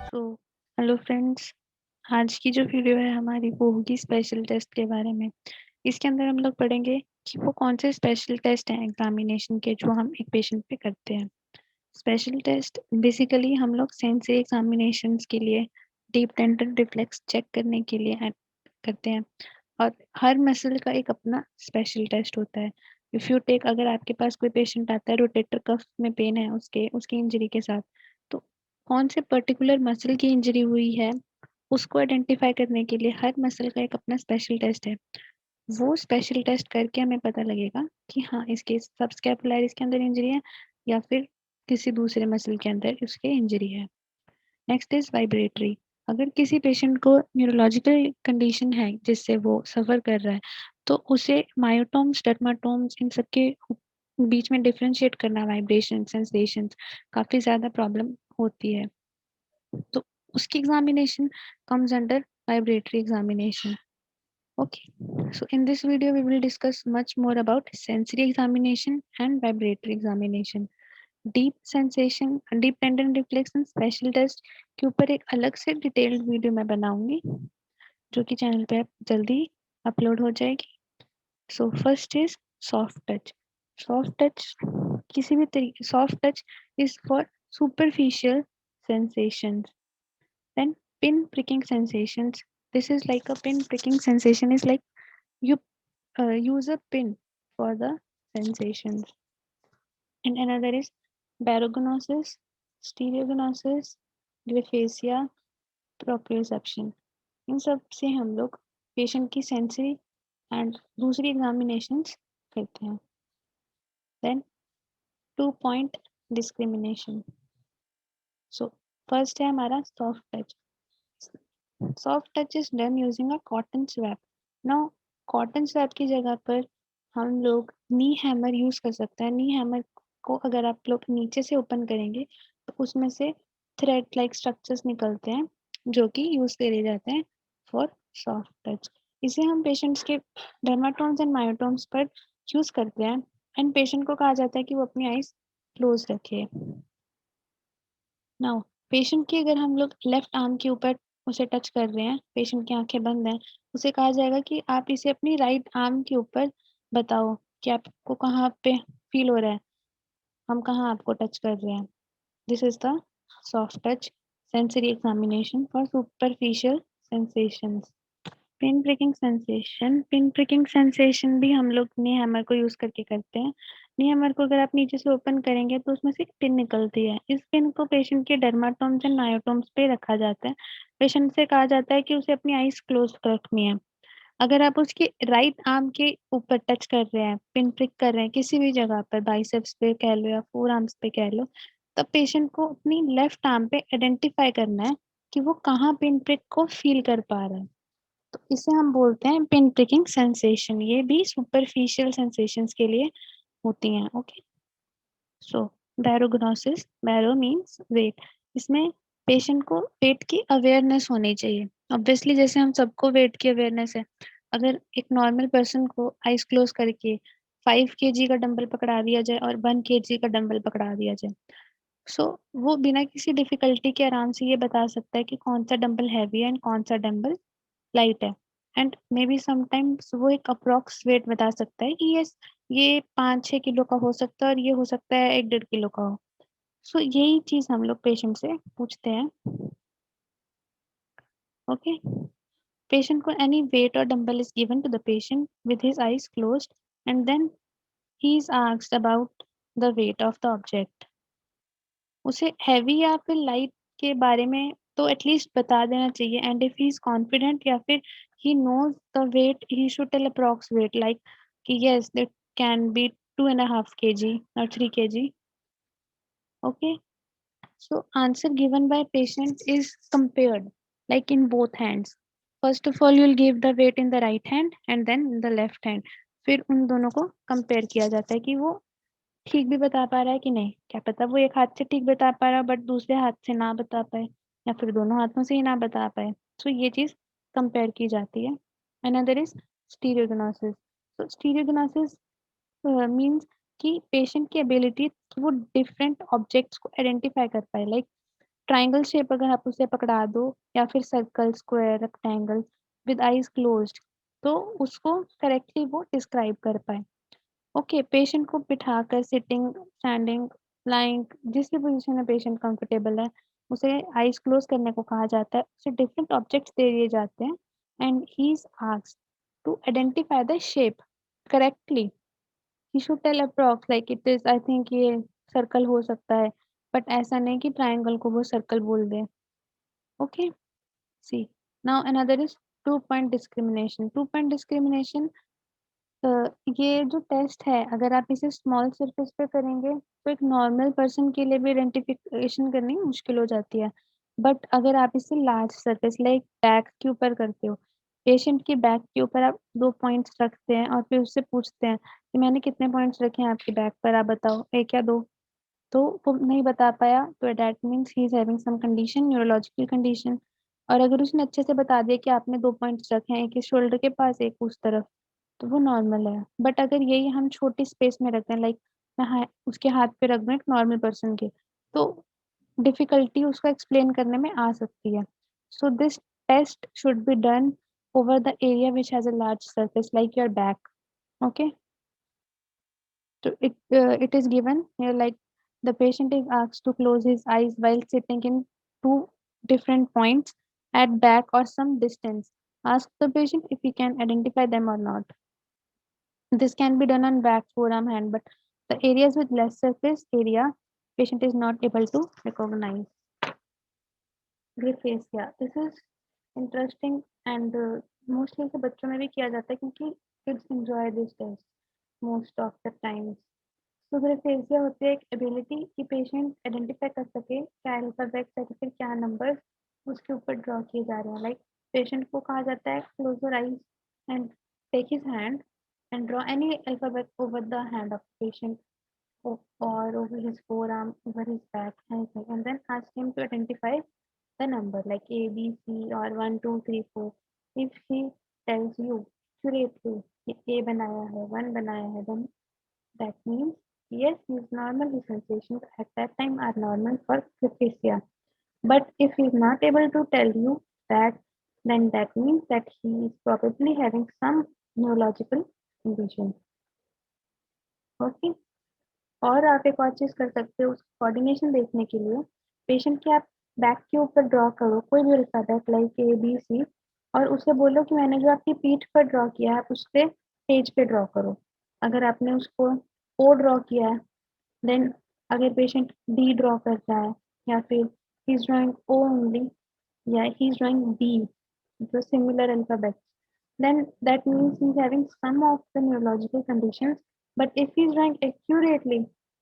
So hello friends. आज की जो वीडियो है हमारी वो होगी स्पेशल टेस्ट के बारे में। इसके अंदर हम लोग पढ़ेंगे कि वो कौन से स्पेशल टेस्ट हैं एग्जामिनेशन के जो हम एक पेशेंट पे करते हैं। स्पेशल टेस्ट बेसिकली हम लोग सेंसरी एग्जामिनेशंस के लिए डीप टेंडर रिफ्लेक्स चेक करने के लिए करते हैं। और हर मसल का एक अपना स्पेशल टेस्ट होता है। इफ़ यू टेक, अगर आपके पास कोई पेशेंट आता है रोटेटर कफ में पेन है उसके उसकी इंजरी के साथ, तो कौन से पर्टिकुलर मसल की इंजरी हुई है उसको आइडेंटिफाई करने के लिए हर मसल का एक अपना स्पेशल टेस्ट है। वो स्पेशल टेस्ट करके हमें पता लगेगा कि हाँ इसके सबस्कैपुलरिस के अंदर इंजरी है या फिर किसी दूसरे मसल के अंदर उसके इंजरी है। Next is vibratory. अगर किसी पेशेंट को न्यूरोलॉजिकल कंडीशन है जिससे वो सफ़र कर रहा है, तो उसे मायोटोम्स डर्माटोम्स इन सब के बीच में डिफरेंशिएट करना, वाइब्रेशन सेंसेशंस, काफ़ी ज़्यादा प्रॉब्लम होती है। तो उसकी examination comes under vibratory examination. Okay, so in this video we will discuss much more about sensory examination and vibratory examination. Deep sensation, deep tendon reflection special test के ऊपर एक अलग से डिटेल्ड वीडियो मैं बनाऊंगी जो कि चैनल पे जल्दी अपलोड हो जाएगी। So first is soft touch. Soft touch किसी भी तरीके, soft touch is for superficial sensations. Then pin pricking sensations. This is like a pin pricking sensation is like you use a pin for the sensations. And another is barognosis, stereognosis, graphesthesia, proprioception. इन सब से हम लोग patient की sensory and दूसरी examinations करते हैं। Then 2 point discrimination. So first है हमारा soft touch. Soft touch is done using a cotton swab. Now cotton swab की जगह पर हम लोग नी हैमर यूज कर सकते हैं। नी हैमर को अगर आप लोग नीचे से ओपन करेंगे तो उसमें से थ्रेड लाइक स्ट्रक्चर्स निकलते हैं जो कि यूज करे जाते हैं फॉर सॉफ्ट टच। इसे हम पेशेंट्स के डर्माटोम्स एंड मायोटोम्स पर यूज करते हैं एंड पेशेंट को कहा जाता है कि वो अपनी आईज क्लोज रखे। नाउ पेशेंट की अगर हम लोग लेफ्ट आर्म के ऊपर उसे टच कर रहे हैं, पेशेंट की आंखें बंद हैं, उसे कहा जाएगा कि आप इसे अपनी राइट आर्म के ऊपर बताओ कि आपको कहाँ पे फील हो रहा है, हम कहाँ आपको टच कर रहे हैं। This is the soft touch sensory examination for superficial sensations. Pin pricking sensation भी हम लोग नी हैमर को यूज करके करते हैं। नी हैमर को अगर आप नीचे से ओपन करेंगे तो उसमें से एक पिन निकलती है। इस पिन को पेशेंट के डर्माटोम्स एंड मायोटोम्स पे रखा जाता है। पेशेंट से कहा जाता है कि उसे अपनी आईज क्लोज रखनी है। अगर आप उसके राइट आर्म के ऊपर टच कर रहे हैं, पिन प्रिक कर रहे हैं किसी भी जगह पर, बाइसेप्स पे कह लो या फोर आर्म्स पे कह लो, तब पेशेंट को अपनी लेफ्ट आर्म पे आइडेंटिफाई करना है कि वो कहाँ पिन प्रिक को फील कर पा रहा है। तो इसे हम बोलते हैं पिन प्रिकिंग सेंसेशन। ये भी सुपरफिशियल सेंसेशंस के लिए होती हैं। ओके, सो बैरोग्नोसिस, बैरो मींस वेट। इसमें पेशेंट को वेट की अवेयरनेस होनी चाहिए। ऑब्वियसली जैसे हम सबको वेट की अवेयरनेस है, अगर एक नॉर्मल पर्सन को आइज क्लोज करके 5 kg का डंबल पकड़ा दिया जाए और 1 kg का डंबल पकड़ा दिया जाए, सो वो बिना किसी डिफिकल्टी के आराम से ये बता सकता है कि कौन सा डंबल हैवी है एंड कौन सा डंबल लाइट है। एंड मे बी समटाइम्स वो एक अप्रोक्स वेट बता सकता है कि ये 5-6 किलो का हो सकता है और ये हो सकता है 1-1.5 किलो का हो। सो यही चीज हम लोग पेशेंट से पूछते हैं। ओके, पेशेंट को एनी वेट और dumbbell is given to the patient with his eyes closed and then he is asked about the weight of the object. उसे हैवी या फिर लाइट के बारे में तो एटलीस्ट बता देना चाहिए। And if he is confident या फिर he knows the weight, he should tell approx weight like कि yes it can be 2.5 kg or 3 kg. Okay, so answer given by patient is compared like in both hands. First of all you'll give the weight in the right hand and then in the left hand. फिर उन दोनों को compare किया जाता है कि वो ठीक भी बता पा रहा है कि नहीं। क्या पता वो एक हाथ से ठीक बता पा रहा बट दूसरे हाथ से ना बता पाए, या फिर दोनों हाथों से ही ना बता पाए। सो ये चीज कंपेयर की जाती है। Another is stereognosis. So stereognosis means कि पेशेंट की एबिलिटी कि वो डिफरेंट ऑब्जेक्ट्स को आइडेंटिफाई कर पाए। लाइक ट्रायंगल शेप अगर आप उसे पकड़ा दो या फिर circle, square, rectangle with eyes closed, तो उसको करेक्टली वो डिस्क्राइब कर पाए। ओके, पेशेंट को बिठाकर सिटिंग, स्टैंडिंग, लाइंग, जिस भी पोजीशन में पेशेंट कंफर्टेबल है, उसे आईज क्लोज करने को कहा जाता है। उसे डिफरेंट ऑब्जेक्ट्स दे दिए जाते हैं and he is asked to identify the shape correctly. He should tell approx like it is, I think ये सर्कल हो सकता है, बट ऐसा नहीं कि ट्रायंगल को वो सर्कल बोल दे। Okay, see now another is two point discrimination. Two point discrimination, uh, ये जो टेस्ट है, अगर आप इसे स्मॉल सरफेस पे करेंगे तो एक नॉर्मल पर्सन के लिए भी आइडेंटिफिकेशन करनी मुश्किल हो जाती है। बट अगर आप इसे लार्ज सरफेस लाइक बैक के ऊपर करते हो, पेशेंट की बैक के ऊपर आप 2 पॉइंट्स रखते हैं और फिर उससे पूछते हैं कि मैंने कितने पॉइंट्स रखे हैं आपकी बैक पर, आप बताओ 1 या 2? तो वो नहीं बता पाया तो that means he is having some condition, neurological condition. और अगर उसने अच्छे से बता दिया कि आपने 2 पॉइंट्स रखे हैं, एक इस शोल्डर के पास, एक उस तरफ, तो वो नॉर्मल है। बट अगर यही हम छोटी स्पेस में रखते हैं, लाइक मैं उसके हाथ पे रख दूँ एक नॉर्मल पर्सन के, तो डिफिकल्टी उसको एक्सप्लेन करने में आ सकती है। So this test should be done over the area which has a large surface like your back. Okay, so it is given here like the patient is asked to close his eyes while sitting in two different points at back or some distance. Ask the patient if he can identify them or not. This can be done on back, forearm, hand, but the areas with less surface area, patient is not able to recognize. Graphasia. This is interesting and mostly से बच्चों में भी किया जाता है क्योंकि kids enjoy this test most of the times. तो ग्रेफेसिया होती है एक एबिलिटी कि पेशेंट आइडेंटिफाई कर सके क्या अल्फाबेट्स या फिर क्या नंबर उसके ऊपर ड्रॉ किए जा रहे हैं। लाइक पेशेंट को कहा जाता है close your eyes and take his hand and draw any alphabet over the hand of the patient or over his forearm, over his back, anything, and then ask him to identify the number like A, B, C or 1, 2, 3, 4. If he tells you accurately कि A बनाया है, 1 बनाया है, then that means yes, his normal, his sensations at that time are normal for dysphasia. But if he is not able to tell you that, then that means that he is probably having some neurological condition. Okay. और आप एक और चीज़ कर सकते हो, उसकी coordination देखने के लिए पेशेंट के आप बैक के ऊपर ड्रॉ करो कोई भी alphabet like A B C और उसे बोलो कि मैंने जो आपकी पीठ पर ड्रॉ किया है आप उस पे पेज पे ड्रॉ करो। अगर आपने उसको ओ ड्रॉ किया है, देन अगर पेशेंट डी ड्रॉ कर रहा है या फिर he is drawing O only या he is drawing B, the similar alphabet, then that means he is having some of the neurological conditions. But if he is drawing accurately,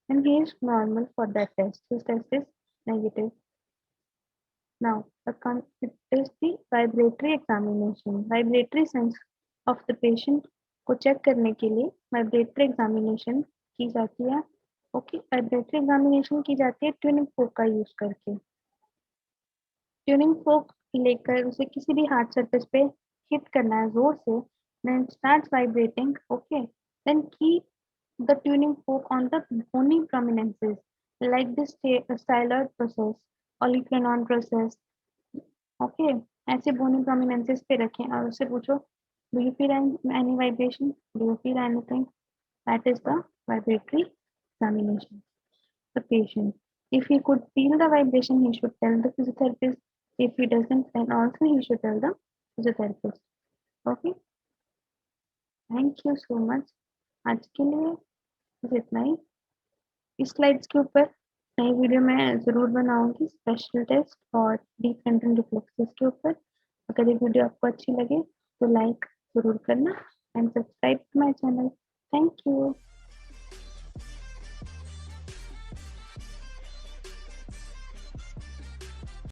then he is normal for that test. His test is negative. Now, it is the vibratory examination. Vibratory sense of the patient को check करने के लिए vibratory examination की जाती है। Okay, vibratory examination की जाती है ट्यूनिंग फोक का यूज करके। ट्यूनिंग फोक लेकर उसे किसी भी हार्ड सरफेस पे हिट करना है जोर से, then starts vibrating. Okay, then keep the tuning fork on the bony prominences like this styloid process, olecranon process. Okay, ऐसे bony prominences पे रखें और उससे पूछो do you feel any vibration, do you feel anything? That is the vibratory examination. The patient. If he could feel the vibration, he should tell the physiotherapist. If he doesn't, then also he should tell the physiotherapist. Okay. Thank you so much. आज के लिए बस इतना ही। इस slides के ऊपर नई video मैं ज़रूर बनाऊंगी स्पेशल टेस्ट और डीप कंटेंट रिफ्लेक्सेस के ऊपर। अगर ये वीडियो आपको अच्छी लगे तो लाइक ज़रूर करना and subscribe to my channel. Thank you.